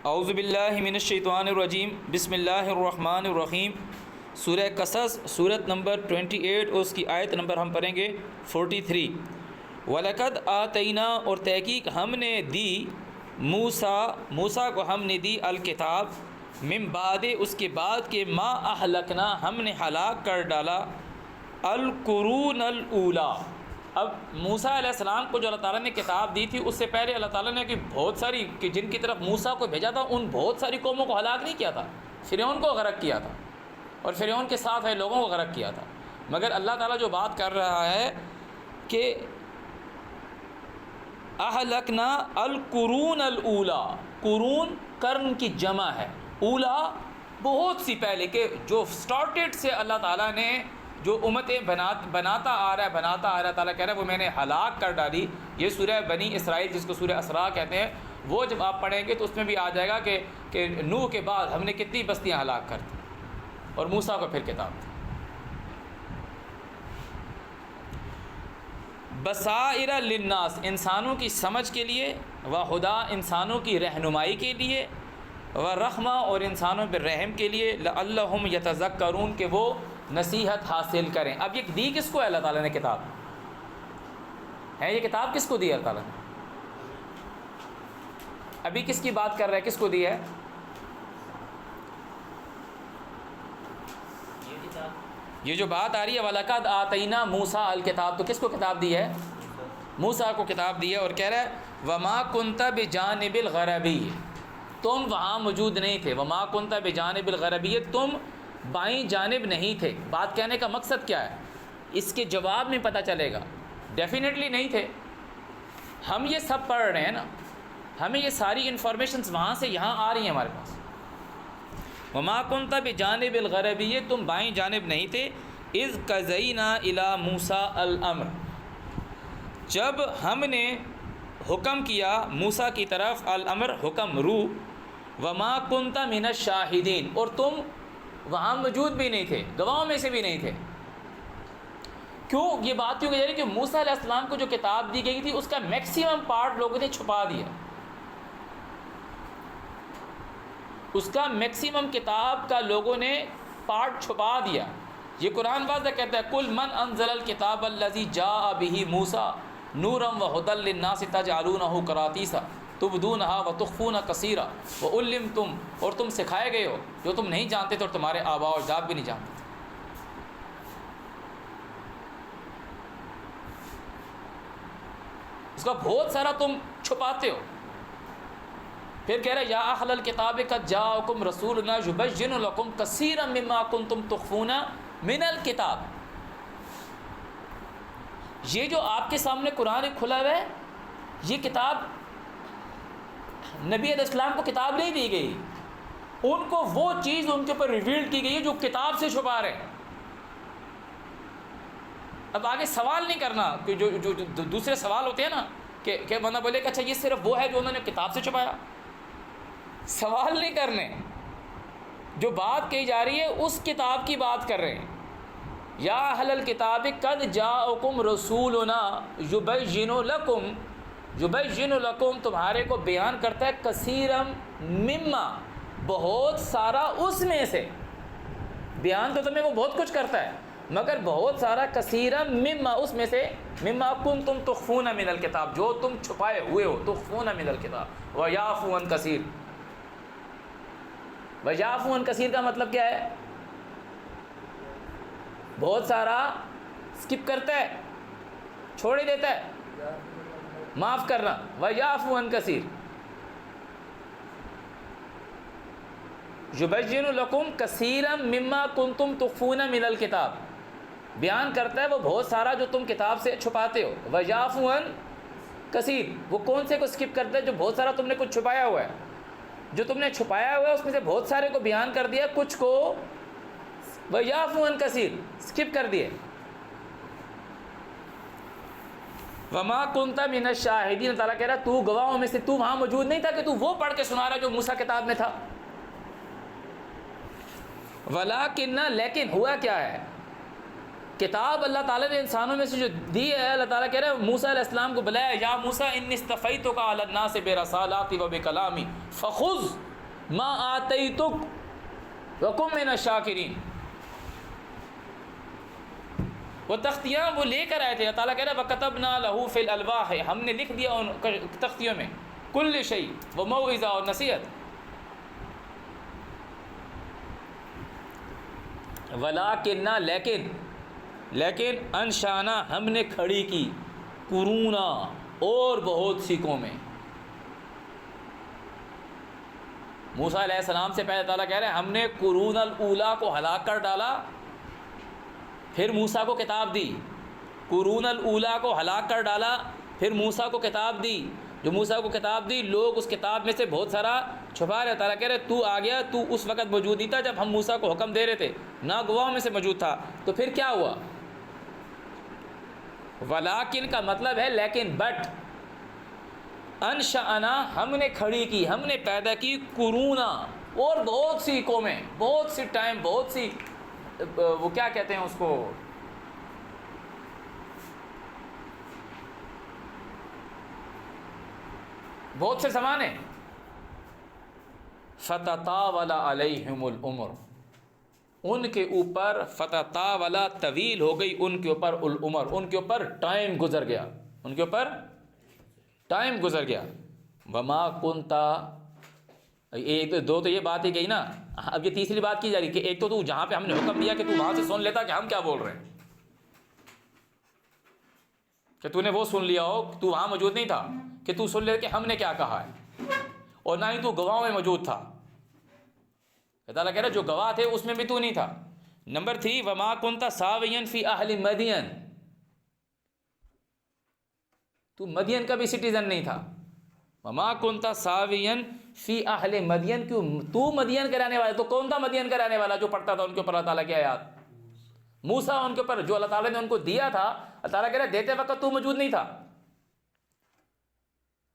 اعوذ باللہ من الشیطان الرجیم بسم اللہ الرحمن الرحیم۔ سورہ قصص صورت نمبر 28 اور اس کی آیت نمبر ہم پڑھیں گے 43۔ وَلَقَدْ آتَيْنَا، اور تحقیق ہم نے دی موسیٰ کو ہم نے دی الکتاب من بعد، اس کے بعد کہ ما اہلکنا، ہم نے ہلاک کر ڈالا القرون الاولیٰ۔ اب موسیٰ علیہ السلام کو جو اللہ تعالیٰ نے کتاب دی تھی، اس سے پہلے اللہ تعالیٰ نے کہ بہت ساری کہ جن کی طرف موسیٰ کو بھیجا تھا، ان بہت ساری قوموں کو ہلاک نہیں کیا تھا، فرعون کو غرق کیا تھا اور فرعون کے ساتھ ہے لوگوں کو غرق کیا تھا۔ مگر اللہ تعالیٰ جو بات کر رہا ہے کہ اہلکنا القرون الاولیٰ، قرون قرن کی جمع ہے، اولیٰ بہت سی پہلے کہ جو سٹارٹڈ سے اللہ تعالیٰ نے جو امتیں بناتا آ رہا ہے، تعالیٰ کہہ رہا ہے وہ میں نے ہلاک کر ڈالی۔ یہ سورہ بنی اسرائیل جس کو سورہ اسراء کہتے ہیں، وہ جب آپ پڑھیں گے تو اس میں بھی آ جائے گا کہ نوح کے بعد ہم نے کتنی بستیاں ہلاک کر دی اور موسیٰ کو پھر کتاب دی۔ بصائر للناس، انسانوں کی سمجھ کے لیے، وہدی، انسانوں کی رہنمائی کے لیے، ورحمہ، اور انسانوں پر رحم کے لیے، لعلہم یتذکرون، کہ وہ نصیحت حاصل کریں۔ اب یہ دی کس کو ہے اللہ تعالیٰ نے کتاب ہے؟ یہ کتاب کس کو دی ہے اللہ تعالیٰ نے؟ ابھی کس کی بات کر رہے ہیں، کس کو دی ہے؟ یہ جو بات آ رہی ہے وَلَقَدْ آتَيْنَا مُوسَىٰ الکتاب، تو کس کو کتاب دی ہے؟ موسیٰ کو کتاب دی ہے، اور کہہ رہا ہے وَمَا كُنْتَ بِجَانِبِ الْغَرَبِيِّ، تم وہاں موجود نہیں تھے۔ وَمَا كُنْتَ بِجَانِبِ الْغَرَبِيِّ، تم بائیں جانب نہیں تھے۔ بات کہنے کا مقصد کیا ہے؟ اس کے جواب میں پتہ چلے گا، ڈیفینیٹلی نہیں تھے۔ ہم یہ سب پڑھ رہے ہیں نا، ہمیں یہ ساری انفارمیشنز وہاں سے یہاں آ رہی ہیں ہمارے پاس۔ وَمَا كُنْتَ بِجَانِبِ الْغَرَبِيِّ، تم بائیں جانب نہیں تھے۔ اِذْ قَضَيْنَا إِلَىٰ مُوسَىٰ الْأَمْرَ، جب ہم نے حکم کیا موسیٰ کی طرف، الامر حکم، روح، وَمَا كُنْتَ مِنَ الشَّاهِدِينَ، اور تم وہاں موجود بھی نہیں تھے، گواہوں میں سے بھی نہیں تھے۔ کیوں یہ بات کیوں کہی جا رہی ہے؟ کہ موسیٰ علیہ السلام کو جو کتاب دی گئی تھی اس کا میکسیمم پارٹ لوگوں نے چھپا دیا، اس کا میکسیمم کتاب کا لوگوں نے پارٹ چھپا دیا۔ یہ قرآن واضح کہتا ہے قُلْ مَنْ أَنزَلَ الْكِتَابَ الَّذِي جَاءَ بِهِ مُوسَىٰ نُورًا وَهُدًى لِلنَّاسِ تَجْعَلُونَهُ قَرَاطِيسَ تُبْدُونَهَا وَتُخْفُونَ كَثِيرًا وَعُلِّمْتُمْ، اور تم سکھائے گئے ہو جو تم نہیں جانتے تھے اور تمہارے آباء و اجداد بھی نہیں جانتے تھے۔ اس کا بہت سارا تم چھپاتے ہو۔ پھر کہہ رہے یا اہل الکتاب قد جاءکم رسولنا یبین لکم کثیرا مما کنتم تخفون من الکتاب، یہ جو آپ کے سامنے قرآن کھلا ہوا ہے، یہ کتاب نبی علیہ السلام کو کتاب نہیں دی گئی، ان کو وہ چیز ان کے اوپر ریویل کی گئی ہے جو کتاب سے چھپا رہے ہیں۔ اب آگے سوال نہیں کرنا کہ جو دوسرے سوال ہوتے ہیں نا کہ بندہ بولے کہ اچھا یہ صرف وہ ہے جو انہوں نے کتاب سے چھپایا، سوال نہیں کرنے، جو بات کہی جا رہی ہے اس کتاب کی بات کر رہے ہیں۔ یا اہل الکتاب قد جاءکم رسولنا یبین لکم، تمہارے کو بیان کرتا ہے کثیرا مما، بہت سارا اس میں سے، بیان تو تمہیں وہ بہت کچھ کرتا ہے مگر بہت سارا کثیرا مما، اس میں سے، مما کنتم تخفون من الکتاب، جو تم چھپائے ہوئے ہو، تخفون من الکتاب، ویعفو عن کثیر۔ ویعفو عن کثیر کا مطلب کیا ہے؟ بہت سارا اسکپ کرتا ہے، چھوڑ ہی دیتا ہے، معاف کرنا۔ ویعفو عن کثیر، یبین لکم کثیرا مما کنتم تخفون من الکتاب، بیان کرتا ہے وہ بہت سارا جو تم کتاب سے چھپاتے ہو۔ ویعفو عن کثیر، وہ کون سے کو اسکپ کرتا ہے؟ جو بہت سارا تم نے کچھ چھپایا ہوا ہے، جو تم نے چھپایا ہوا ہے اس میں سے بہت سارے کو بیان کر دیا، کچھ کو ویعفو عن کثیر اسکپ کر دیے۔ وما کنت من الشاہدین، تعالیٰ کہہ رہا ہے تو گواہوں میں سے، تو وہاں موجود نہیں تھا کہ تو وہ پڑھ کے سنا رہا جو موسیٰ کتاب میں تھا۔ ولیکن، لیکن ہوا کیا ہے؟ کتاب اللہ تعالیٰ نے انسانوں میں سے جو دی ہے، اللہ تعالیٰ کہہ رہے ہیں موسیٰ علیہ السلام کو بلایا، یا موسیٰ انی اصطفیتک علی الناس برسالاتی و بکلامی فخذ ما آتیتک وکم من الشاکرین. وہ تختیاں وہ لے کر آئے تھے. اللہ تعالیٰ کہہ رہا ہے وَكَتَبْنَا لَهُ فِي الْأَلْوَاحِ، ہم نے لکھ دیا ان تختیوں میں کل شیء وموعظہ اور نصیحت. ولیکن لیکن انشانا ہم نے کھڑی کی قرونا اور بہت سی قومیں. موسیٰ علیہ السلام سے پہلے تعالیٰ کہہ رہے ہیں ہم نے قرون الاولیٰ کو ہلاک کر ڈالا، پھر موسیٰ کو کتاب دی. قرون الاولیٰ کو ہلاک کر ڈالا، پھر موسیٰ کو کتاب دی. جو موسیٰ کو کتاب دی، لوگ اس کتاب میں سے بہت سارا چھپا رہے. تعالیٰ کہہ رہے تو آ گیا، تو اس وقت موجود نہیں تھا جب ہم موسیٰ کو حکم دے رہے تھے، نہ گواہوں میں سے موجود تھا. تو پھر کیا ہوا؟ ولیکن کا مطلب ہے لیکن، بٹ. انشأنا ہم نے کھڑی کی، ہم نے پیدا کی قرونا اور بہت سی قومیں، بہت سی ٹائم، بہت سی وہ کیا کہتے ہیں اس کو، بہت سے زمانے. فتطاول علیہم العمر، ان کے اوپر فتطاول طویل ہو گئی ان کے اوپر العمر، ان کے اوپر ٹائم گزر گیا، ان کے اوپر ٹائم گزر گیا. وما کنتا، ایک دو تو یہ بات ہی گئی نا. اب یہ تیسری بات کی جا رہی کہ ایک تو جہاں پہ ہم نے حکم دیا کہ تو وہاں سے سن لیتا کہ ہم کیا بول رہے ہیں، کہ تو نے وہ سن لیا ہو، تو وہاں موجود نہیں تھا کہ تو سن لے کہ ہم نے کیا کہا ہے، اور نہ ہی تو گواہوں میں موجود تھا. اللہ تعالیٰ کہہ رہا جو گواہ تھے اس میں بھی تو نہیں تھا. نمبر 3 وما کنت ساویا فی اہل مدین، تو مدین کا بھی سٹیزن نہیں تھا. وما کنت ساویا فی اہل مدین، کیوں تو مدین کا رہنے والا، تو کون تھا مدین کا رہنے والا جو پڑھتا تھا ان کے اوپر اللہ تعالیٰ کی آیات؟ موسیٰ ان کے اوپر جو اللہ تعالیٰ نے ان کو دیا تھا. اللہ تعالیٰ کہہ رہا دیتے وقت تو موجود نہیں تھا.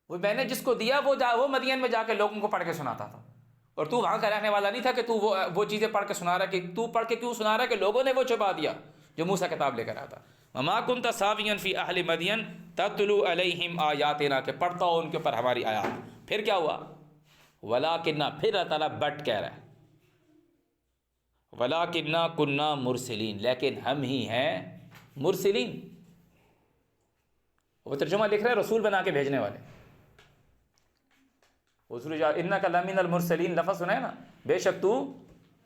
وہ میں نے جس کو دیا وہ مدین میں جا کے لوگوں کو پڑھ کے سناتا تھا، اور تو وہاں کا رہنے والا نہیں تھا کہ تو وہ چیزیں پڑھ کے سنا رہا ہے. کہ تو پڑھ کے کیوں سنا رہا ہے کہ لوگوں نے وہ چھپا دیا جو موسیٰ کتاب لے کر آیا تھا. وما کنت ساویا فی اہل مدین تتلو علیہم آیاتنا، کہ پڑھتا ہو ان کے اوپر ہماری آیات. پھر کیا ہوا؟ ولیکن، پھر اللہ تعالیٰ بٹ کہہ رہا ہے ولیکن کنا مرسلین، لیکن ہم ہی ہیں مرسلین. وہ ترجمہ لکھ رہے ہیں رسول بنا کے بھیجنے والے. انک لمن المرسلین، لفظ سنا ہے نا، بے شک تو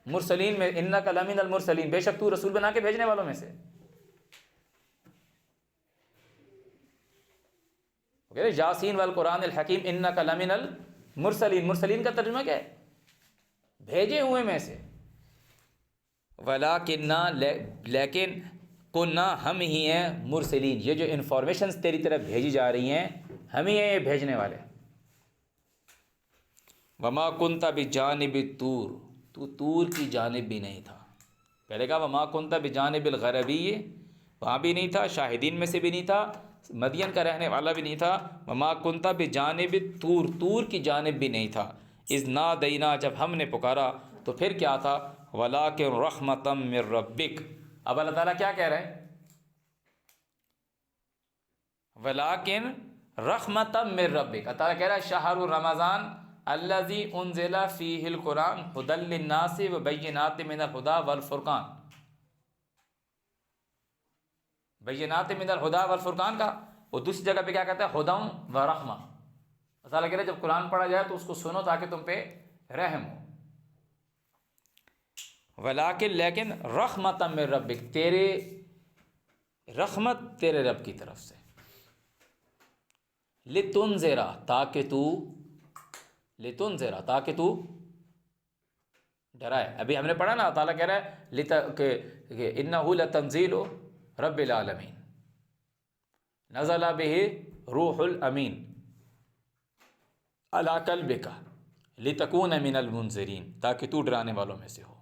مرسلین میں، انک لمن المرسلین، بے شک تو رسول بنا کے بھیجنے والوں میں سے. یاسین والقرآن الحکیم انک لمن المرسلین، مرسلین کا ترجمہ کیا ہے؟ بھیجے ہوئے میں سے. ولیکن، لیکن کنا، ہم ہی ہیں مرسلین، یہ جو انفارمیشنز تیری طرف بھیجی جا رہی ہیں ہم ہی ہیں یہ بھیجنے والے. وما کنت بجانب الطور، تو طور کی جانب بھی نہیں تھا. پہلے کہا وما کنت بجانب الغربی، وہاں بھی نہیں تھا، شاہدین میں سے بھی نہیں تھا، مدین کا رہنے والا بھی نہیں تھا. وما کنت بجانب الطور، طور کی جانب بھی نہیں تھا. اذ نادینا، جب ہم نے پکارا. تو پھر کیا تھا؟ ولیکن رحمتا من ربک. اب اللہ تعالیٰ کیا کہہ رہے ہیں؟ ولیکن رحمتا من ربک. اللہ تعالیٰ کہہ رہا ہے شہر رمضان الذی انزل فیہ القرآن ھدی للناس وبینات من الھدی والفرقان. بینات من الھدی والفرقان کا وہ دوسری جگہ پہ کیا کہتا ہے؟ ھدی و رحمہ. اللہ تعالیٰ کہہ رہا ہے جب قرآن پڑھا جائے تو اس کو سنو تاکہ تم پہ رحم ہو. ولیکن، لیکن رحمتا من ربک، تیرے رحمت تیرے رب کی طرف سے. لتنذرا، تاکہ تو ڈرائے. ابھی ہم نے پڑھا نا، تعالیٰ کہہ رہا ہے کہ انہ لتنزیل رب العالمین نزل بہ روح الامین علی قلبک لتکون من المنذرین، تاکہ تو ڈرانے والوں میں سے ہو.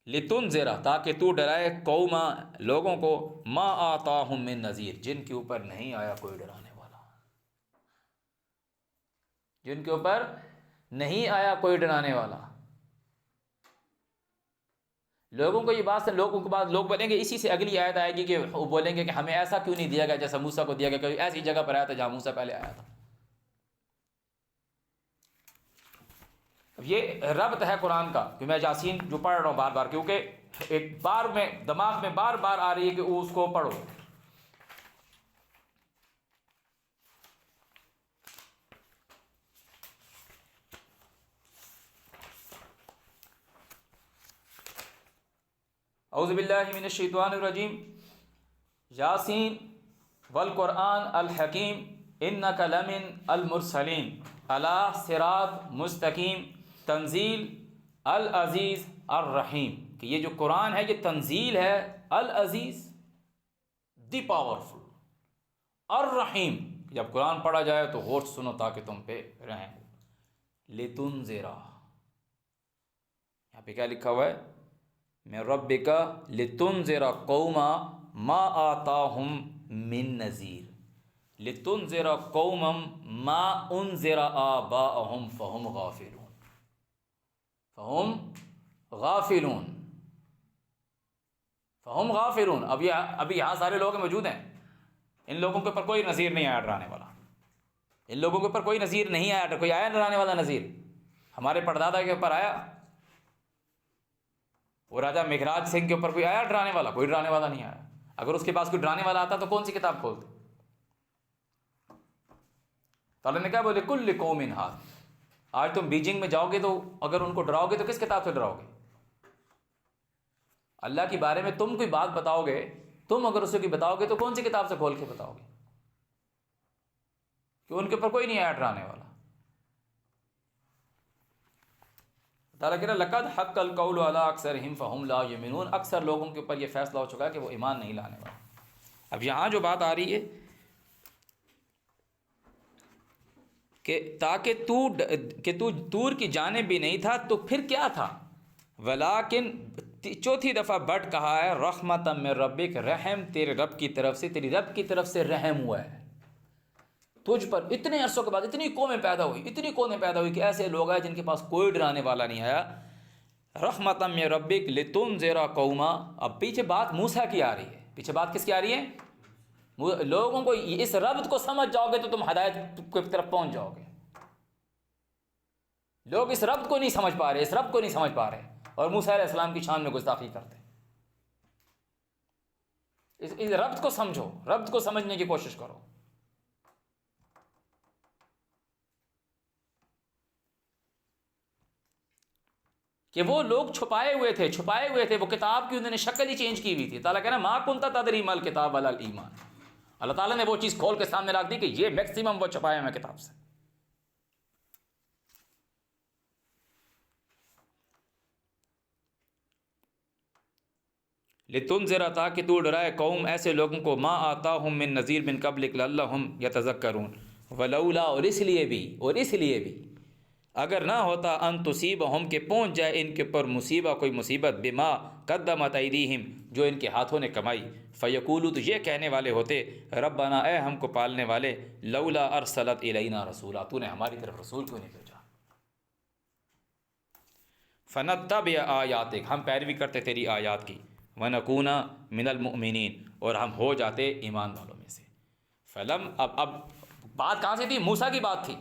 لتنذرا، تاکہ تو ڈرائے قوما، لوگوں کو، ما آتاہم من نذیر، جن کے اوپر نہیں آیا کوئی ڈرانے والا، جن کے اوپر نہیں آیا کوئی ڈرانے والا. لوگوں کو یہ بات سے، لوگوں کے بعد لوگ بولیں گے، اسی سے اگلی آیت آئے گی کہ وہ بولیں گے کہ ہمیں ایسا کیوں نہیں دیا گیا جیسا موسیٰ کو دیا گیا، کہ ایسی جگہ پر آیا تھا جہاں موسیٰ پہلے آیا تھا. اب یہ ربط ہے قرآن کا کہ میں یاسین جو پڑھ رہا ہوں بار بار، کیونکہ ایک بار میں دماغ میں بار بار آ رہی ہے کہ اس کو پڑھو. اعوذ باللہ من الشیطان الرجیم. یاسین والقرآن الحکیم انک لمن المرسلین علی صراط مستقیم تنزیل العزیز الرحیم. کہ یہ جو قرآن ہے یہ تنزیل ہے العزیز دی پاورفل، الرحیم. جب قرآن پڑھا جائے تو غور سے سنو تاکہ تم پہ رحم ہو. لتنذرا، یہاں پہ کیا لکھا ہوا ہے؟ من ربک لتنذر قوما ما آتاہم من نذیر لتنذر قوما ما انذر آباءہم فہم غافلون. فہم غافلون، فہم غافلون. ابھی یہاں سارے لوگ موجود ہیں، ان لوگوں کے اوپر کوئی نذیر نہیں آیا ڈرانے والا. ان لوگوں کے اوپر کوئی نذیر نہیں آیا. کوئی آیا ڈرانے والا نذیر؟ ہمارے پردادا کے اوپر آیا، وہ راجہ میگھراج سنگھ کے اوپر کوئی آیا ڈرانے والا؟ کوئی ڈرانے والا نہیں آیا. اگر اس کے پاس کوئی ڈرانے والا آتا تو کون سی کتاب کھولتے؟ تو اللہ نے کہا بولے کل قوم ہاد. آج تم بیجنگ میں جاؤ گے تو اگر ان کو ڈراؤ گے تو کس کتاب سے ڈراؤ گے؟ اللہ کے بارے میں تم کوئی بات بتاؤ گے، تم اگر اسے کوئی بتاؤ گے تو کون سی کتاب سے کھول کے بتاؤ گے؟ کہ ان کے اوپر کوئی نہیں آیا ڈرانے والا. تعالیٰ کہہ رہا لقد حق القول علی اکثرہم فہم لا یؤمنون. اکثر لوگوں کے اوپر یہ فیصلہ ہو چکا ہے کہ وہ ایمان نہیں لانے والے. اب یہاں جو بات آ رہی ہے کہ تاکہ تو طور کی جانب بھی نہیں تھا تو پھر کیا تھا؟ ولیکن چوتھی دفعہ بٹ کہا ہے رحمتا من ربک، رحم تیرے رب کی طرف سے، تیری رب کی طرف سے رحم ہوا ہے تجھ پر. اتنے عرصوں کے بعد اتنی قومیں پیدا ہوئی کہ ایسے لوگ ہیں جن کے پاس کوئی ڈرانے والا نہیں آیا. رحمتا من ربک لتنذر قوما. اب پیچھے بات موسیٰ کی آ رہی ہے. پیچھے بات کس کی آ رہی ہے؟ لوگوں کو اس ربط کو سمجھ جاؤ گے تو تم ہدایت کی طرف پہنچ جاؤ گے. لوگ اس ربط کو نہیں سمجھ پا رہے، اور موسیٰ علیہ السلام کی شان میں گستاخی کرتے. اس ربط کو سمجھو، ربط کو سمجھنے کی کوشش کرو. کہ وہ لوگ چھپائے ہوئے تھے، وہ کتاب کی انہوں نے شکل ہی چینج کی ہوئی تھی. تعالیٰ کہنا ما کنت تدری ما الکتاب ولا الایمان. اللہ تعالیٰ نے وہ چیز کھول کے سامنے رکھ دی کہ یہ میکسیمم وہ چھپایا میں کتاب سے. لتنذر، تاکہ تو ڈرائے قوم ایسے لوگوں کو ما آتاہم من نذیر من قبلک لعلہم یتذکرون. ولولا، اور اس لیے بھی اگر نہ ہوتا ان تصیبہم کہ پہنچ جائے ان کے پر کوئی مصیبت بما قدمت ایدیہم جو ان کے ہاتھوں نے کمائی. فیقولوا، تو یہ کہنے والے ہوتے ربنا، اے ہم کو پالنے والے، لولا ارسلت الینا رسولا، تو نے ہماری طرف رسول کیوں نہیں بھیجا. فنتبع آیاتک، ہم پیروی کرتے تیری آیات کی. ونکون من المؤمنین، اور ہم ہو جاتے ایمان والوں میں سے. فلم، اب بات کہاں سے تھی؟ موسیٰ کی بات تھی.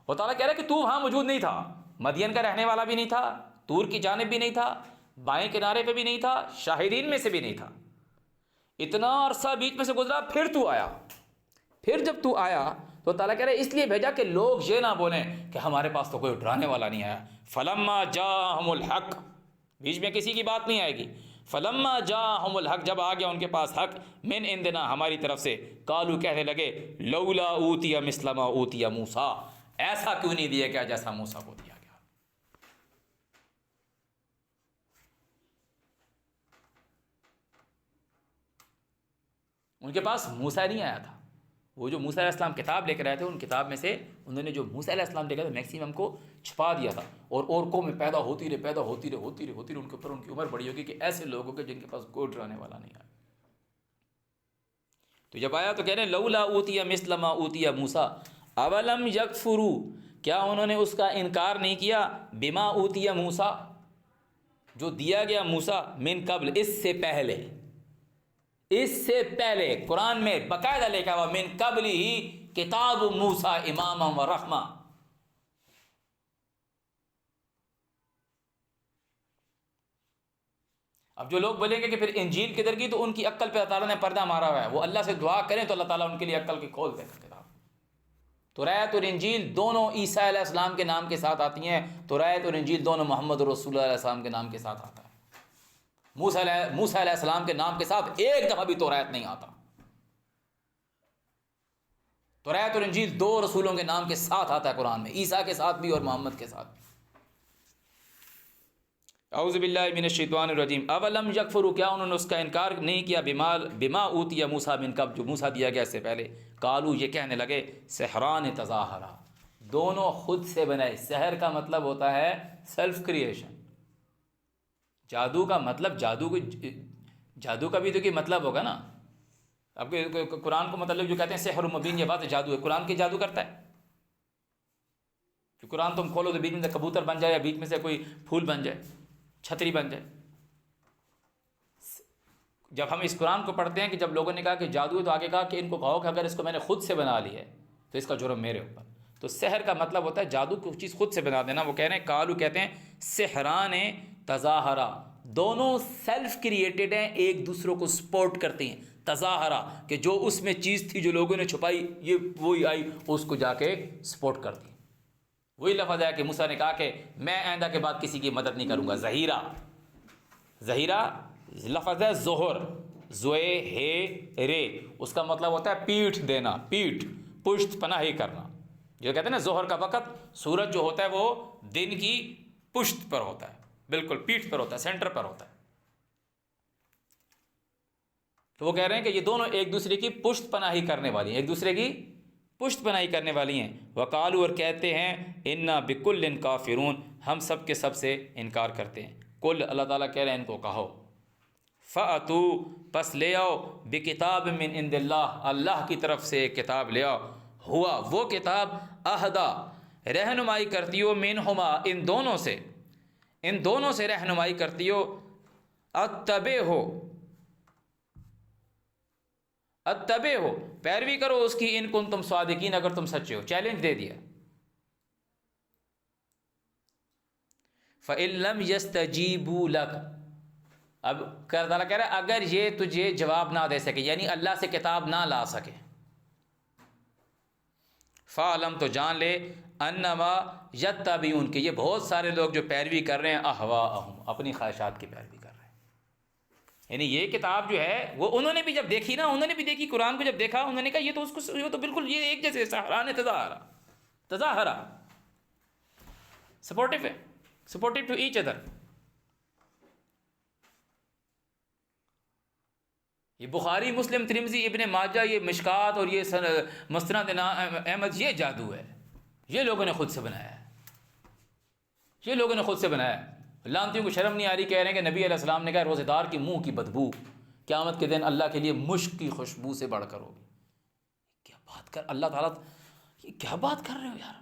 اور تعالیٰ کہہ رہا ہے کہ تو وہاں موجود نہیں تھا، مدین کا رہنے والا بھی نہیں تھا، طور کی جانب بھی نہیں تھا، بائیں کنارے پہ بھی نہیں تھا، شاہدین میں سے بھی نہیں تھا. اتنا عرصہ بیچ میں سے گزرا، پھر تو آیا. پھر جب تو آیا تو تعالیٰ کہہ رہا ہے اس لیے بھیجا کہ لوگ یہ نہ بولیں کہ ہمارے پاس تو کوئی ڈرانے والا نہیں آیا. فلما جاءہم الحق، بیچ میں کسی کی بات نہیں آئے گی. فلما جاءہم الحق، جب آ گیا ان کے پاس حق، من عندنا، ہماری طرف سے، قالوا، کہنے لگے لولا اوتی مثل ما اوتی موسیٰ، ایسا کیوں نہیں دیا گیا جیسا موسیٰ کو دیا گیا. ان کے پاس موسیٰ نہیں آیا تھا. وہ جو موسیٰ علیہ السلام کتاب لے کر آئے تھے، ان کتاب میں سے انہوں نے جو موسیٰ علیہ السلام لے کر میکسیمم کو چھپا دیا تھا. اور قومیں پیدا ہوتی رہے ان کے اوپر ان کی عمر بڑی ہوگی کہ ایسے لوگوں کے جن کے پاس کوئی ڈرانے والا نہیں آیا. تو جب آیا تو کہہ رہے ہیں لولا اوتی مثل ما اوتی موسیٰ اولم یکفروا، کیا انہوں نے اس کا انکار نہیں کیا، بما اوتی موسیٰ، جو دیا گیا موسیٰ، من قبل، اس سے پہلے قرآن میں باقاعدہ لکھا ہوا من قبل ہی کتاب موسیٰ اماما و رحمہ. اب جو لوگ بولیں گے کہ پھر انجیل کدھر کی، تو ان کی عقل پہ اللہ تعالیٰ نے پردہ مارا ہوا ہے. وہ اللہ سے دعا کریں تو اللہ تعالیٰ ان کے لیے عقل کی کھول دے گا کتاب. توریت اور انجیل دونوں عیسیٰ علیہ السلام کے نام کے ساتھ آتی ہیں. توریت اور انجیل دونوں محمد رسول اللہ علیہ السلام کے نام کے ساتھ آتا ہے. موسیٰ علیہ السلام کے نام کے ساتھ ایک دفعہ بھی توریت نہیں آتا. توریت اور انجیل دو رسولوں کے نام کے ساتھ آتا ہے قرآن میں، عیسیٰ کے ساتھ بھی اور محمد کے ساتھ بھی. اعوذ باللہ من الشیطان الرجیم. اولم یکفروا، کیا انہوں نے اس کا انکار نہیں کیا، بما اوتی موسیٰ من قبل، جو موسیٰ دیا گیا اس سے پہلے. قالوا، یہ کہنے لگے، سحران تظاہرا، دونوں خود سے بنائے. سحر کا مطلب ہوتا ہے سیلف کریشن. جادو کا مطلب جادو کا بھی تو کوئی مطلب ہوگا نا. اب قرآن کو مطلب جو کہتے ہیں سحر مبین، یہ بات جادو ہے. قرآن کی جادو کرتا ہے کہ قرآن تم کھولو تو بیچ میں سے کبوتر بن جائے، یا بیچ میں سے کوئی پھول بن جائے، چھتری بن جائے. جب ہم اس قرآن کو پڑھتے ہیں کہ جب لوگوں نے کہا کہ جادو ہے، تو آگے کہا کہ ان کو کہو کہ اگر اس کو میں نے خود سے بنا لی ہے تو اس کا جرم میرے اوپر. تو سحر کا مطلب ہوتا ہے جادو کو چیز خود سے بنا دینا. وہ کہہ رہے ہیں قالو، کہتے ہیں سحران تظاہرا، دونوں سیلف کریٹڈ ہیں، ایک دوسروں کو سپورٹ کرتے ہیں. تظاہرا کہ جو اس میں چیز تھی جو لوگوں نے چھپائی، یہ وہی آئی اس کو جا کے سپورٹ کر دی. وہی لفظ ہے کہ موسیٰ نے کہا کہ میں آئندہ کے بعد کسی کی مدد نہیں کروں گا. ظہیرہ لفظ ہے ظہر، زوئے ہے رے، اس کا مطلب ہوتا ہے پیٹھ دینا، پیٹھ، پشت پناہی کرنا. جو کہتے ہیں نا ظہر کا وقت، سورج جو ہوتا ہے وہ دن کی پشت پر ہوتا ہے، بالکل پیٹھ پر ہوتا ہے، سینٹر پر ہوتا ہے. تو وہ کہہ رہے ہیں کہ یہ دونوں ایک دوسرے کی پشت پناہی کرنے والی ہیں، ایک دوسرے کی پشت پناہی کرنے والی ہیں. وقالو، اور کہتے ہیں، انا بکل کافرون، ہم سب کے سب سے انکار کرتے ہیں. کل، اللہ تعالیٰ کہہ رہے ہیں ان کو کہو، فاتو، پس لے آؤ، بکتاب من عند اللہ، اللہ کی طرف سے ایک کتاب لے آؤ. ہوا، وہ کتاب، اہدا، رہنمائی کرتی ہو، منہما، ان دونوں سے رہنمائی کرتی ہو. اتبع ہو، پیروی کرو اس کی، ان کن تم صادقین، اگر تم سچے ہو. چیلنج دے دیا. فَإِن لَمْ يَسْتَجِيبُوا لَكَ، اب اللہ تعالیٰ کہہ رہا ہے اگر یہ تجھے جواب نہ دے سکے، یعنی اللہ سے کتاب نہ لا سکے، فَعْلَمْ، تو جان لے، انما یتبعون، کہ یہ بہت سارے لوگ جو پیروی کر رہے ہیں، اہواءہم، اپنی خواہشات کی پیروی کر رہے ہیں. یعنی یہ کتاب جو ہے وہ انہوں نے بھی جب دیکھی نا، انہوں نے بھی دیکھی قرآن کو، جب دیکھا انہوں نے کہا یہ تو اس کو، یہ تو بالکل یہ ایک جیسے سحران تظاہرا، سپورٹیو ہے، سپورٹیو ٹو ایچ ادر. یہ بخاری، مسلم، ترمذی، ابن ماجہ، یہ مشکات اور یہ مسند احمد، یہ جادو ہے، یہ لوگوں نے خود سے بنایا ہے، یہ لوگوں نے خود سے بنایا ہے. لانتیوں کو شرم نہیں آ رہی، کہہ رہے ہیں کہ نبی علیہ السلام نے کہا روزے دار کی منہ کی بدبو قیامت کے دن اللہ کے لیے مشک کی خوشبو سے بڑھ کر ہوگی. کیا بات کر، اللہ تعالیٰ، یہ کیا بات کر رہے ہو یار،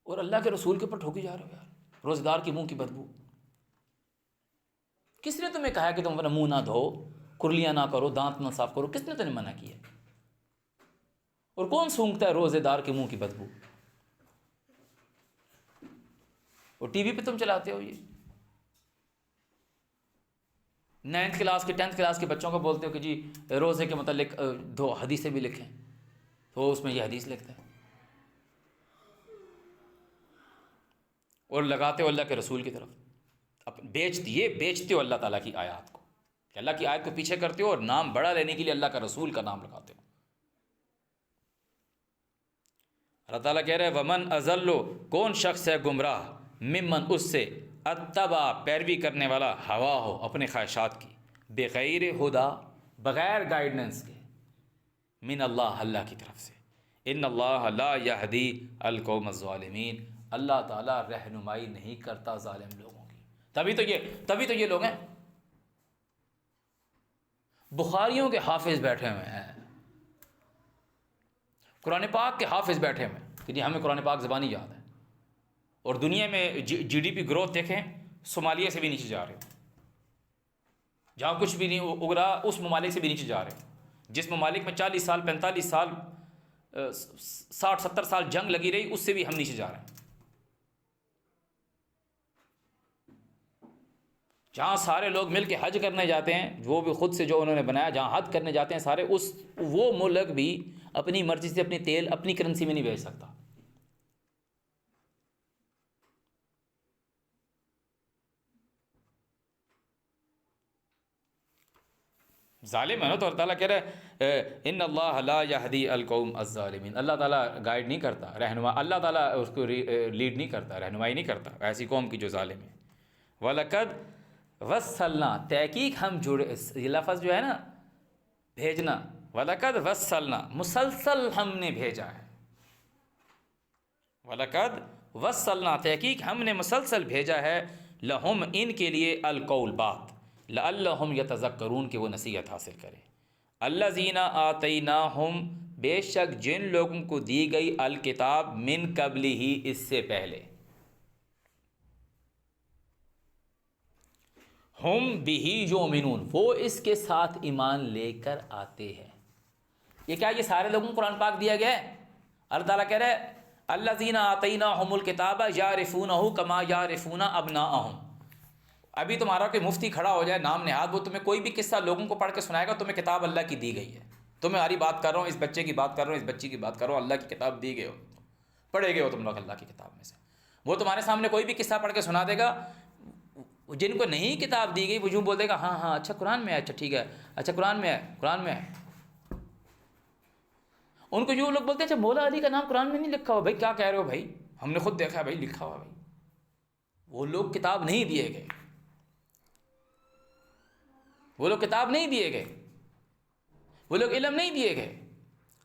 اور اللہ کے رسول کے اوپر ٹھوکی جا رہے ہو یار. روزے دار کی منہ کی بدبو، کس نے تمہیں کہا کہ تم اپنا منہ نہ دھو، کرلیاں نہ کرو، دانت نہ صاف کرو؟ کس نے تمہیں منع کیا؟ اور کون سونگتا ہے روزے دار کے منہ کی بدبو؟ اور ٹی وی پہ تم چلاتے ہو. یہ 9th کلاس کے 10th کلاس کے بچوں کو بولتے ہو کہ جی روزے کے متعلق 2 حدیثیں بھی لکھیں، تو اس میں یہ حدیث لکھتا ہے، اور لگاتے ہو اللہ کے رسول کی طرف، بیچتے ہو اللہ تعالیٰ کی آیات کو، کہ اللہ کی آیت کو پیچھے کرتے ہو اور نام بڑا لینے کے لیے اللہ کا رسول کا نام لگاتے ہو. اللہ تعالیٰ کہہ رہے ہیں ومن اضل، کون شخص ہے گمراہ، ممن، اس سے، اتبع، پیروی کرنے والا، ہوا ہو، اپنے خواہشات کی، بغیر ہدا، بغیر گائیڈنس کے، من اللہ، اللہ کی طرف سے. ان اللہ لا یہدی القوم الظالمین، اللہ تعالیٰ رہنمائی نہیں کرتا ظالم لوگوں کی. تبھی تو یہ لوگ ہیں بخاریوں کے حافظ بیٹھے ہوئے ہیں، قرآن پاک کے حافظ بیٹھے ہوئے ہیں کہ جی ہمیں قرآن پاک زبانی یاد ہے، اور دنیا میں جی ڈی پی گروتھ دیکھیں، صومالیہ سے بھی نیچے جا رہے ہیں، جہاں کچھ بھی نہیں اگ رہا اس ممالک سے بھی نیچے جا رہے ہیں. جس ممالک میں 40 سال 45 سال 60 70 سال جنگ لگی رہی، اس سے بھی ہم نیچے جا رہے ہیں. جہاں سارے لوگ مل کے حج کرنے جاتے ہیں، وہ بھی خود سے جو انہوں نے بنایا، جہاں حج کرنے جاتے ہیں سارے، وہ ملک بھی اپنی مرضی سے اپنی تیل اپنی کرنسی میں نہیں بھیج سکتا۔ ظالم ہے نا، تو اللہ تعالیٰ کہہ رہا ہے ان اللہ لا یہدی القوم الظالمین، اللہ تعالیٰ گائیڈ نہیں کرتا، رہنما، اللہ تعالیٰ اس کو لیڈ نہیں کرتا، رہنمائی نہیں کرتا ایسی قوم کی جو ظالم ہے۔ وَلَقَدْ وَصَّلْنَا، تحقیق ہم جڑے، یہ لفظ جو ہے نا بھیجنا، وَلَقَدْ وَصَّلْنَا، مسلسل ہم نے بھیجا ہے، وَلَقَدْ وَصَّلْنَا، تحقیق ہم نے مسلسل بھیجا ہے، لہم، ان کے لیے، القول، بات، لعلہم یتذکرون، کہ وہ نصیحت حاصل کرے۔ الذین آتیناہم، بے شک جن لوگوں کو دی گئی الکتاب، من قبلہ، اس سے پہلے، ہم بہ یؤمنون، وہ اس کے ساتھ ایمان لے کر آتے ہیں۔ یہ کیا، یہ سارے لوگوں کو قرآن پاک دیا گیا ہے؟ اللہ تعالیٰ کہہ رہے ہیں الذین آتیناہم الکتاب یعرفونہ کما یعرفون ابناءہم۔ ابھی تمہارا کوئی مفتی کھڑا ہو جائے نام نہاد، وہ تمہیں کوئی بھی قصہ لوگوں کو پڑھ کے سنائے گا، تمہیں کتاب اللہ کی دی گئی ہے، تمہاری بات کر رہا ہوں، اس بچے کی بات کر رہا ہوں، اس بچی کی بات کر رہا ہوں، اللہ کی کتاب دی گئی ہو، پڑھے گئے ہو تم لوگ اللہ کی کتاب میں سے۔ وہ تمہارے سامنے کوئی بھی قصہ پڑھ کے سنا دے گا، جن کو نہیں کتاب دی گئی وہ یوں بول دے گا ہاں ہاں اچھا قرآن میں ہے، اچھا ٹھیک ہے، اچھا قرآن میں ہے، قرآن میں ہے۔ ان کو جو لوگ بولتے ہیں اچھا مولا علی کا نام قرآن میں نہیں لکھا ہوا، بھائی کیا کہہ رہے ہو بھائی، ہم نے خود دیکھا ہے بھائی لکھا ہوا، بھائی وہ لوگ کتاب نہیں دیے گئے، وہ لوگ کتاب نہیں دیے گئے، وہ لوگ علم نہیں دیے گئے۔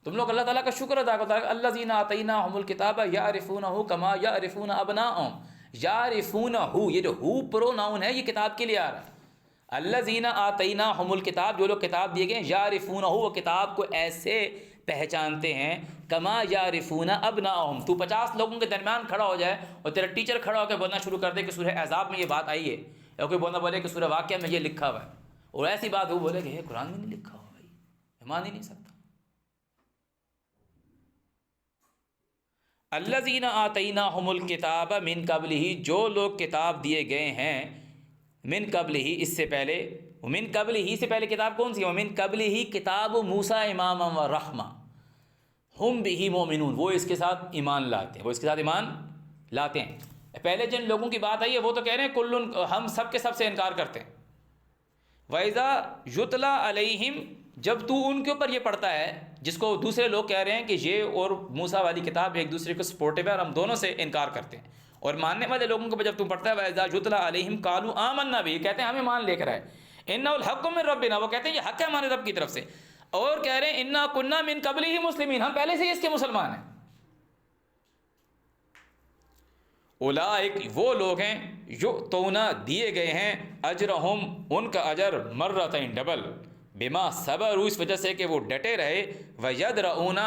تم لوگ اللہ تعالیٰ کا شکر ادا کرو، الذین آتیناہم الکتاب یعرفونہ کما یعرفون ابناءہم، یعرفونہ، یہ جو ہو پرو ناؤن ہے یہ کتاب کے لیے آ رہا ہے۔ الذین آتیناہم الکتاب، جو لوگ کتاب دیے گئے، یعرفونہ، وہ کتاب کو ایسے پہچانتے ہیں، کما یعرفون ابناءہم۔ تو 50 لوگوں کے درمیان کھڑا ہو جائے اور تیرا ٹیچر کھڑا ہو کے بولنا شروع کر دے کہ سورہ احزاب میں یہ بات آئی ہے، یا کوئی بولے کہ سورہ واقعہ میں یہ لکھا ہوا ہے، اور ایسی بات وہ بولے کہ یہ قرآن میں نہیں لکھا ہوا، بھائی ایمان ہی نہیں سکتا۔ الذین آتیناہم الکتاب من قبلہ، جو لوگ کتاب دیے گئے ہیں، من قبلہ، اس سے پہلے، من قبلہ سے پہلے کتاب کون سی ہے؟ من قبلہ کتاب موسیٰ اماما و رحمہ، ہم بہ مؤمنون، وہ اس کے ساتھ ایمان لاتے ہیں، وہ اس کے ساتھ ایمان لاتے ہیں۔ پہلے جن لوگوں کی بات آئی ہے وہ تو کہہ رہے ہیں کل، ہم سب کے سب سے انکار کرتے ہیں۔ وَإِذَا يُتْلَى عَلَيْهِمْ، جب تو ان کے اوپر یہ پڑھتا ہے، جس کو دوسرے لوگ کہہ رہے ہیں کہ یہ اور موسیٰ والی کتاب ایک دوسرے کو سپورٹیو ہے اور ہم دونوں سے انکار کرتے ہیں، اور ماننے والے لوگوں کو جب تم پڑھتا ہے وَإِذَا يُتْلَى عَلَيْهِمْ قَالُوا آمَنَّا بِهِ، کہتے ہیں ہمیں مان لے کر آئے، إِنَّهُ الْحَقُّ مِن رَبِّنَا، وہ کہتے ہیں یہ حق ہے ہمارے رب کی طرف سے، اور کہہ رہے ہیں إِنَّا كُنَّا مِن قَبْلِهِ مُسْلِمِينَ، ہم پہلے سے ہی اس کے مسلمان ہیں۔ اولئک، وہ لوگ ہیں، یؤتون، دیے گئے ہیں، اجرہم، ان کا اجر، مرتین، ڈبل، بما صبروا، اس وجہ سے کہ وہ ڈٹے رہے، ویدرؤون،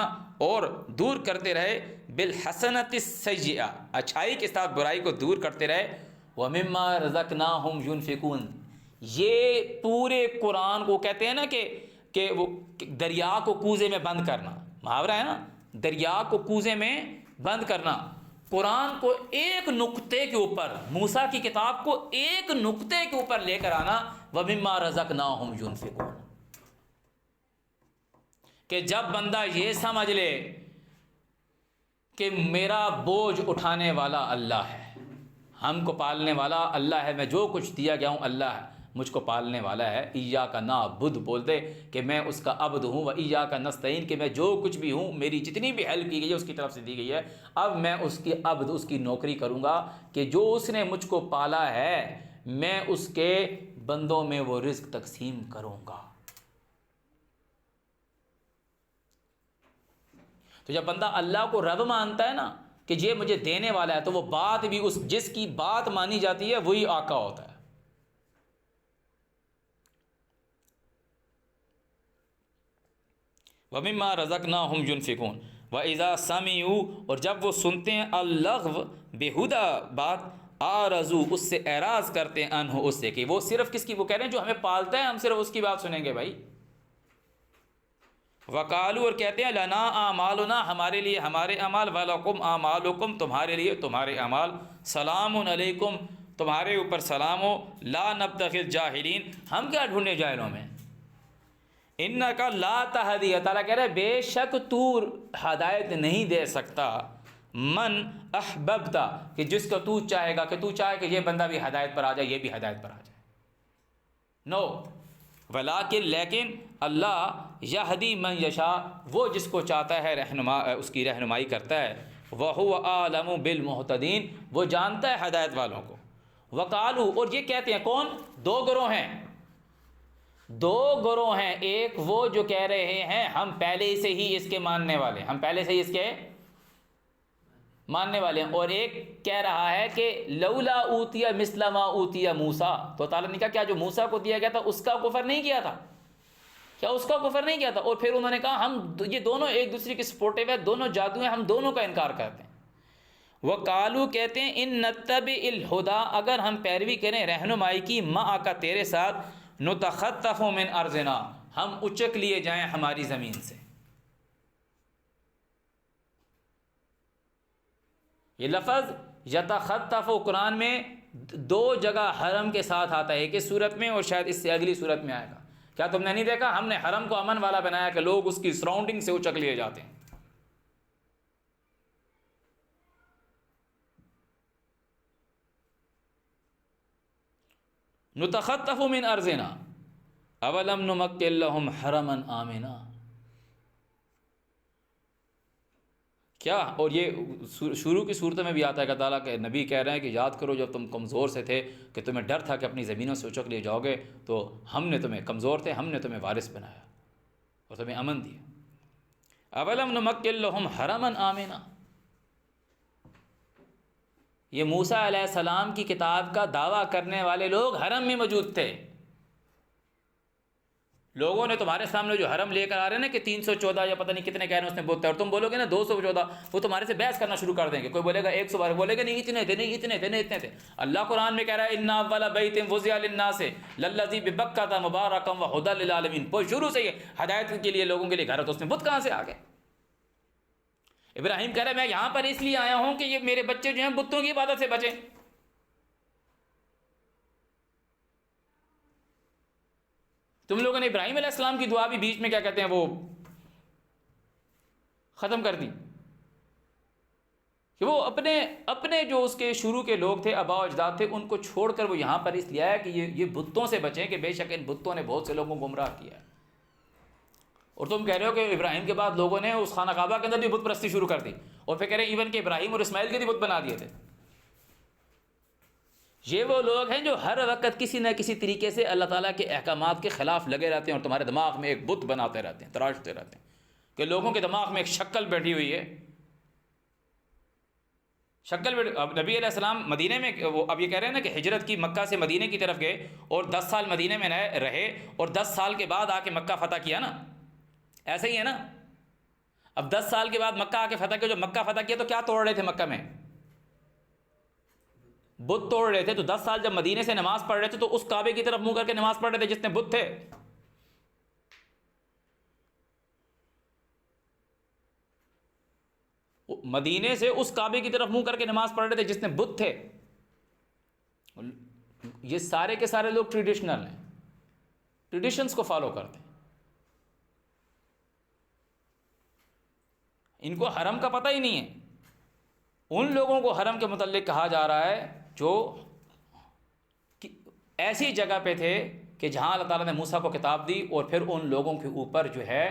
اور دور کرتے رہے، بالحسنۃ السیئہ، اچھائی کے ساتھ برائی کو دور کرتے رہے، ومما رزقناہم ینفقون۔ یہ پورے قرآن کو کہتے ہیں نا کہ وہ دریا کو کوزے میں بند کرنا، محاورہ ہے نا، دریا کو کوزے میں بند کرنا، قرآن کو ایک نقطے کے اوپر، موسیٰ کی کتاب کو ایک نقطے کے اوپر لے کر آنا، وَمِمَّا رَزَقْنَاهُمْ يُنْفِقُونَ، کہ جب بندہ یہ سمجھ لے کہ میرا بوجھ اٹھانے والا اللہ ہے، ہم کو پالنے والا اللہ ہے، میں جو کچھ دیا گیا ہوں اللہ ہے مجھ کو پالنے والا ہے، ایاک نعبد، بول دے کہ میں اس کا عبد ہوں، و ایاک نستعین، کہ میں جو کچھ بھی ہوں، میری جتنی بھی ہیلپ کی گئی ہے اس کی طرف سے دی گئی ہے، اب میں اس کی عبد، اس کی نوکری کروں گا، کہ جو اس نے مجھ کو پالا ہے میں اس کے بندوں میں وہ رزق تقسیم کروں گا۔ تو جب بندہ اللہ کو رب مانتا ہے نا کہ یہ مجھے دینے والا ہے، تو وہ بات بھی، اس جس کی بات مانی جاتی ہے وہی آقا ہوتا ہے۔ وَمِمَّا رَزَقْنَاهُمْ يُنْفِقُونَ وَإِذَا سَمِعُوا، اور جب وہ سنتے ہیں، اللغو، بےہودہ بات، آرزو، اس سے اعراض کرتے ہیں، عنہ، اس سے، کہ وہ صرف کس کی، وہ کہہ رہے ہیں جو ہمیں پالتا ہے ہم صرف اس کی بات سنیں گے بھائی۔ وقالو، اور کہتے ہیں، لنا اعمالنا، ہمارے لیے ہمارے اعمال، ولکم اعمالکم، تمہارے لیے تمہارے اعمال، سلام علیکم، تمہارے اوپر سلام ہو، لا نبتغی الجاہلین، ہم کیا ڈھونڈے جاہلوں میں، انکا لا تہدی، اللہ تعالیٰ کہہ رہے بے شک تو ہدایت نہیں دے سکتا، من احببتا، کہ جس کو تو چاہے گا، کہ تو چاہے کہ یہ بندہ بھی ہدایت پر آ جائے، یہ بھی ہدایت پر آ جائے، نو، ولیکن، لیکن اللہ یہدی من یشاء، وہ جس کو چاہتا ہے اس کی رہنمائی کرتا ہے، وہو اعلم بالمہتدین، وہ جانتا ہے ہدایت والوں کو، وقالو، اور یہ کہتے ہیں کون، دو گروہ ہیں، دو گروہ ہیں، ایک وہ جو کہہ رہے ہیں ہم پہلے سے ہی اس کے ماننے والے، ہم پہلے سے ہی اس کے ماننے والے ہیں، اور ایک کہہ رہا ہے کہ لولا اوتیا مثل ما اوتیا موسیٰ، تو تعالیٰ نے کہا کیا جو موسیٰ کو دیا گیا تھا اس کا کفر نہیں کیا تھا، کیا اس کا کفر نہیں کیا تھا، اور پھر انہوں نے کہا ہم یہ دونوں ایک دوسرے کے سپورٹیو ہے، دونوں جادو ہیں، ہم دونوں کا انکار کرتے ہیں، وہ کالو کہتے ہیں ان نتبع الہدا، اگر ہم پیروی کریں رہنمائی کی، معک تیرے ساتھ، نتخطف من ارضنا، ہم اچک لیے جائیں ہماری زمین سے، یہ لفظ یتخطف قرآن میں دو جگہ حرم کے ساتھ آتا ہے، ایک اس صورت میں اور شاید اس سے اگلی صورت میں آئے گا، کیا تم نے نہیں دیکھا ہم نے حرم کو امن والا بنایا کہ لوگ اس کی سراؤنڈنگ سے اچک لیے جاتے ہیں، نتخطف من ارضنا اولم نمکن لهم حرما آمنا، کیا، اور یہ شروع کی صورتوں میں بھی آتا ہے کہ تعالیٰ کے نبی کہہ رہے ہیں کہ یاد کرو جب تم کمزور سے تھے کہ تمہیں ڈر تھا کہ اپنی زمینوں سے اچک لیے جاؤ گے، تو ہم نے تمہیں، کمزور تھے ہم نے تمہیں وارث بنایا اور تمہیں امن دیا، اولم نمکن لهم حرما آمنا، یہ موسیٰ علیہ السلام کی کتاب کا دعویٰ کرنے والے لوگ حرم میں موجود تھے، لوگوں نے تمہارے سامنے جو حرم لے کر آ رہے ہیں نا کہ 314 یا پتہ نہیں کتنے کہہ رہے ہیں اس میں بت ہے، اور تم بولو گے نا 214، وہ تمہارے سے بحث کرنا شروع کر دیں گے، کوئی بولے گا 112، بولے گا نہیں اتنے تھے، نہیں اتنے تھے، نہیں اتنے تھے، اللہ قرآن میں کہہ رہا ہے ان اول بیت وضع للناس للذی ببکۃ مبارکا وہدی للعالمین، وہ شروع سے یہ ہدایت کے لیے لوگوں کے لیے گھر ہے، تو اس میں بت کہاں سے آ گئے؟ ابراہیم کہہ رہا ہے میں یہاں پر اس لیے آیا ہوں کہ یہ میرے بچے جو ہیں بتوں کی عبادت سے بچیں، تم لوگوں نے ابراہیم علیہ السلام کی دعا بھی بیچ میں کیا کہتے ہیں وہ ختم کر دی، کہ وہ اپنے جو اس کے شروع کے لوگ تھے، آباء و اجداد تھے، ان کو چھوڑ کر وہ یہاں پر اس لیے آیا کہ یہ بتوں سے بچیں، کہ بے شک ان بتوں نے بہت سے لوگوں کو گمراہ کیا ہے، اور تم کہہ رہے ہو کہ ابراہیم کے بعد لوگوں نے اس خانہ کعبہ کے اندر بھی بت پرستی شروع کر دی، اور پھر کہہ رہے ہیں ایون کہ ابراہیم اور اسماعیل کے بھی بت بنا دیے تھے، یہ وہ لوگ ہیں جو ہر وقت کسی نہ کسی طریقے سے اللہ تعالیٰ کے احکامات کے خلاف لگے رہتے ہیں، اور تمہارے دماغ میں ایک بت بناتے رہتے ہیں، تراشتے رہتے ہیں، کہ لوگوں کے دماغ میں ایک شکل بیٹھی ہوئی ہے، اب نبی علیہ السلام مدینے میں، وہ اب یہ کہہ رہے ہیں نا کہ ہجرت کی، مکہ سے مدینے کی طرف گئے اور 10 سال مدینے میں رہے، اور 10 سال کے بعد آ کے مکہ فتح کیا نا، ایسا ہی ہے نا، اب 10 سال کے بعد مکہ آ کے فتح کیا، جو مکہ فتح کیا تو کیا توڑ رہے تھے مکہ میں؟ بت توڑ رہے تھے، تو 10 سال جب مدینے سے نماز پڑھ رہے تھے تو اس کعبے کی طرف منہ کر کے نماز پڑھ رہے تھے جس میں بت تھے، مدینے سے اس کعبے کی طرف منہ کر کے نماز پڑھ رہے تھے جس میں بت تھے، یہ سارے کے سارے لوگ ٹریڈیشنل ہیں، ٹریڈیشنز کو فالو کرتے ہیں، ان کو حرم کا پتہ ہی نہیں ہے، ان لوگوں کو حرم کے متعلق کہا جا رہا ہے جو ایسی جگہ پہ تھے کہ جہاں اللہ تعالیٰ نے موسیٰ کو کتاب دی، اور پھر ان لوگوں کے اوپر جو ہے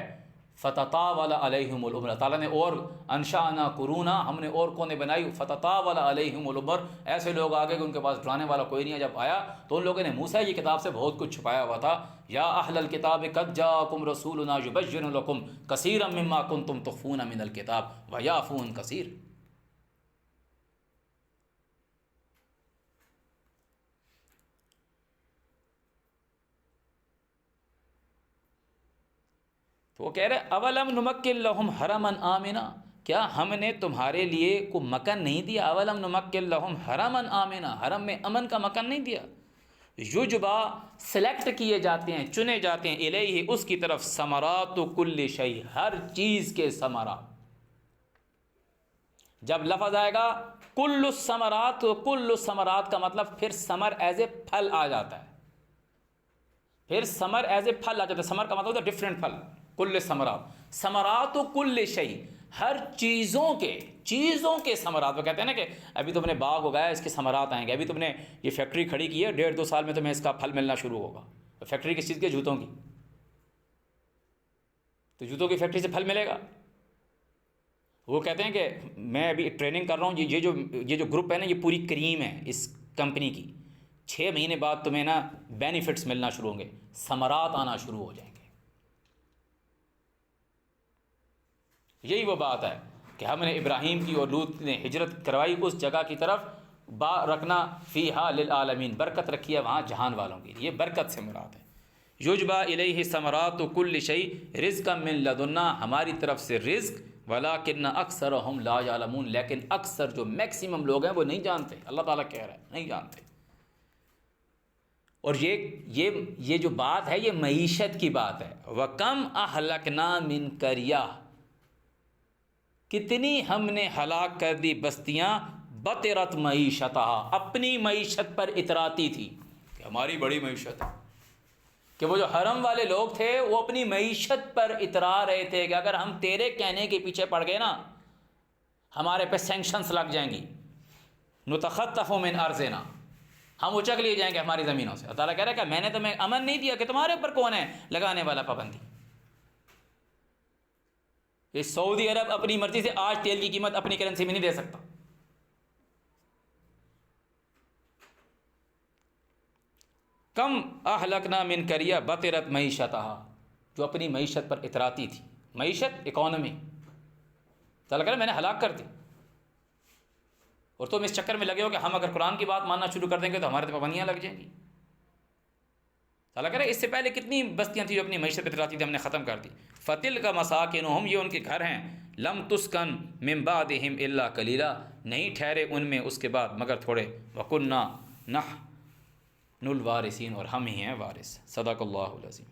فتطاول علیہم العمر، اللہ تعالیٰ نے اور انشأنا قرونا، ہم نے اور کونے بنائی، فتطاول علیہم العمر، ایسے لوگ آگے کہ ان کے پاس ڈرانے والا کوئی نہیں ہے، جب آیا تو ان لوگوں نے موسیٰ کی کتاب سے بہت کچھ چھپایا ہوا تھا، یا اہل الکتاب قد جاءکم رسولنا یبین لکم کثیرا مما کنتم تخفون من الکتاب ویعفو عن کثیر، تو وہ کہہ رہے اولم نمکن لہم حرما آمنا، کیا ہم نے تمہارے لیے کو مکن نہیں دیا، اولم نمکن لہم حرما آمنا، حرم میں امن کا مکن نہیں دیا، یجبا سلیکٹ کیے جاتے ہیں، چنے جاتے ہیں، الیہ اس کی طرف، ثمرات کل شیء، ہر چیز کے ثمرات، جب لفظ آئے گا کل الثمرات، تو کل الثمرات کا مطلب پھر ثمر ایز اے پھل آ جاتا ہے، پھر ثمر ایز اے پھل آ جاتا ہے. ثمر کا مطلب ہوتا ہے ڈفرینٹ پھل. کل ثمرات، ثمرات و کل شیء، ہر چیزوں کے ثمرات. وہ کہتے ہیں نا کہ ابھی تم نے باغ اگایا اس کے ثمرات آئیں گے، ابھی تم نے یہ فیکٹری کھڑی کی ہے 1.5-2 سال میں تمہیں اس کا پھل ملنا شروع ہوگا. فیکٹری کس چیز کی؟ جوتوں کی. تو جوتوں کی فیکٹری سے پھل ملے گا. وہ کہتے ہیں کہ میں ابھی ٹریننگ کر رہا ہوں، یہ جو گروپ ہے نا، یہ پوری کریم ہے اس کمپنی کی. 6 مہینے بعد تمہیں نا بینیفٹس ملنا شروع ہوں گے، ثمرات آنا شروع ہو جائیں گے. یہی وہ بات ہے کہ ہم نے ابراہیم کی اور لوط نے ہجرت کروائی اس جگہ کی طرف. رکھنا فیہا للعالمین، برکت رکھی ہے وہاں جہان والوں کی. یہ برکت سے مراد ہے. یجبا الیہ ثمرات کل شیء رزقا من لدنا، ہماری طرف سے رزق. ولکن اکثرهم لا یعلمون، لیکن اکثر جو میکسیمم لوگ ہیں وہ نہیں جانتے. اللہ تعالیٰ کہہ رہا ہے نہیں جانتے. اور یہ جو بات ہے یہ معیشت کی بات ہے. وَكَمْ أَهْلَكْنَا مِنْ قَرْيَةٍ، کتنی ہم نے ہلاک کر دی بستیاں. بطرت معیشتها، اپنی معیشت پر اتراتی تھی کہ ہماری بڑی معیشت ہے. کہ وہ جو حرم والے لوگ تھے وہ اپنی معیشت پر اترا رہے تھے کہ اگر ہم تیرے کہنے کے پیچھے پڑ گئے نا ہمارے پہ سینکشنز لگ جائیں گی. نتخطف من ارضنا، ہم اچک لیے جائیں گے ہماری زمینوں سے. اللہ تعالیٰ کہہ رہا ہے کہ میں نے تمہیں امن نہیں دیا کہ تمہارے اوپر کون ہے لگانے والا پابندی. یہ سعودی عرب اپنی مرضی سے آج تیل کی قیمت اپنی کرنسی میں نہیں دے سکتا. کم اہلکنا من قریہ بطرت معیشتها، جو اپنی معیشت پر اتراتی تھی. معیشت اکانومی تعالیٰ کہہ رہا ہے میں نے ہلاک کر دی. اور تم اس چکر میں لگے ہو کہ ہم اگر قرآن کی بات ماننا شروع کر دیں گے تو ہمارے پابندیاں لگ جائیں گی. تعالیٰ کہہ رہا ہے اس سے پہلے کتنی بستیاں تھیں جو اپنی معیشت پہ اتراتی تھی، ہم نے ختم کر دی. فتلک مساکنہم، یہ ان کے گھر ہیں. لم تسکن من بعدہم الا قلیلا، نہیں ٹھہرے ان میں اس کے بعد مگر تھوڑے. وکننا نحن الوارثین، اور ہم ہی ہیں وارث. صدق اللہ العظیم.